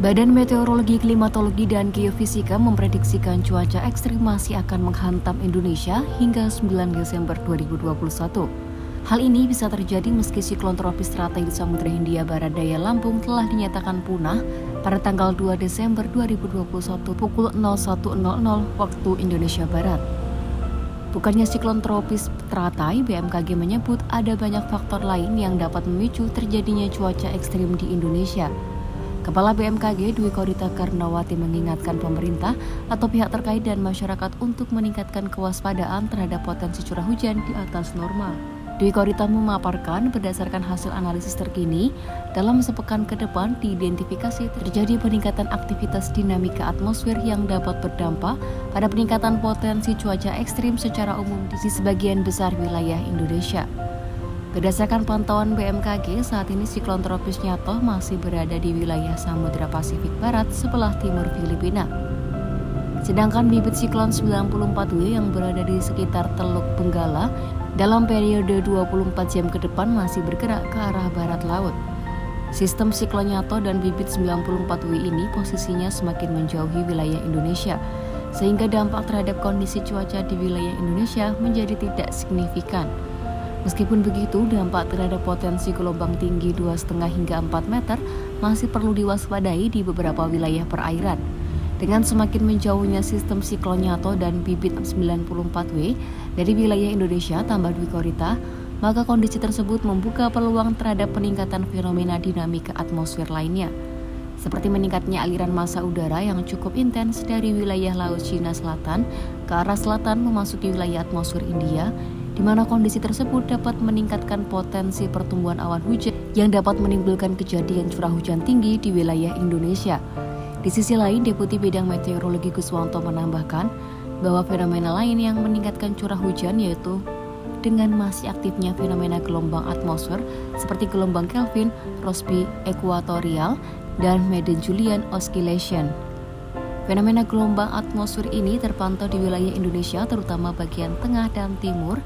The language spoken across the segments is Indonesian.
Badan Meteorologi, Klimatologi, dan Geofisika memprediksikan cuaca ekstrim masih akan menghantam Indonesia hingga 9 Desember 2021. Hal ini bisa terjadi meski siklon tropis teratai di Samudra Hindia Barat daya Lampung telah dinyatakan punah pada tanggal 2 Desember 2021 pukul 01.00 waktu Indonesia Barat. Bukannya siklon tropis teratai, BMKG menyebut ada banyak faktor lain yang dapat memicu terjadinya cuaca ekstrim di Indonesia. Kepala BMKG Dwi Korita Karnawati mengingatkan pemerintah atau pihak terkait dan masyarakat untuk meningkatkan kewaspadaan terhadap potensi curah hujan di atas normal. Dwi Korita memaparkan berdasarkan hasil analisis terkini, dalam sepekan ke depan diidentifikasi terjadi peningkatan aktivitas dinamika atmosfer yang dapat berdampak pada peningkatan potensi cuaca ekstrim secara umum di sebagian besar wilayah Indonesia. Berdasarkan pantauan BMKG, saat ini siklon tropis Nyato masih berada di wilayah Samudra Pasifik Barat sebelah timur Filipina. Sedangkan bibit siklon 94W yang berada di sekitar Teluk Benggala dalam periode 24 jam ke depan masih bergerak ke arah barat laut. Sistem siklon Nyato dan bibit 94W ini posisinya semakin menjauhi wilayah Indonesia, sehingga dampak terhadap kondisi cuaca di wilayah Indonesia menjadi tidak signifikan. Meskipun begitu, dampak terhadap potensi gelombang tinggi 2,5 hingga 4 meter masih perlu diwaspadai di beberapa wilayah perairan. Dengan semakin menjauhnya sistem siklon Nyato dan bibit 94W dari wilayah Indonesia, tambah Dwi Korita, maka kondisi tersebut membuka peluang terhadap peningkatan fenomena dinamika atmosfer lainnya, seperti meningkatnya aliran massa udara yang cukup intens dari wilayah Laut Cina Selatan ke arah selatan memasuki wilayah atmosfer India, di mana kondisi tersebut dapat meningkatkan potensi pertumbuhan awan hujan yang dapat menimbulkan kejadian curah hujan tinggi di wilayah Indonesia. Di sisi lain, Deputi Bidang Meteorologi Guswanto menambahkan bahwa fenomena lain yang meningkatkan curah hujan yaitu dengan masih aktifnya fenomena gelombang atmosfer seperti gelombang Kelvin, Rossby Equatorial, dan Madden-Julian Oscillation. Fenomena gelombang atmosfer ini terpantau di wilayah Indonesia terutama bagian tengah dan timur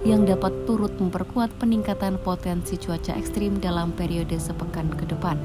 yang dapat turut memperkuat peningkatan potensi cuaca ekstrim dalam periode sepekan ke depan.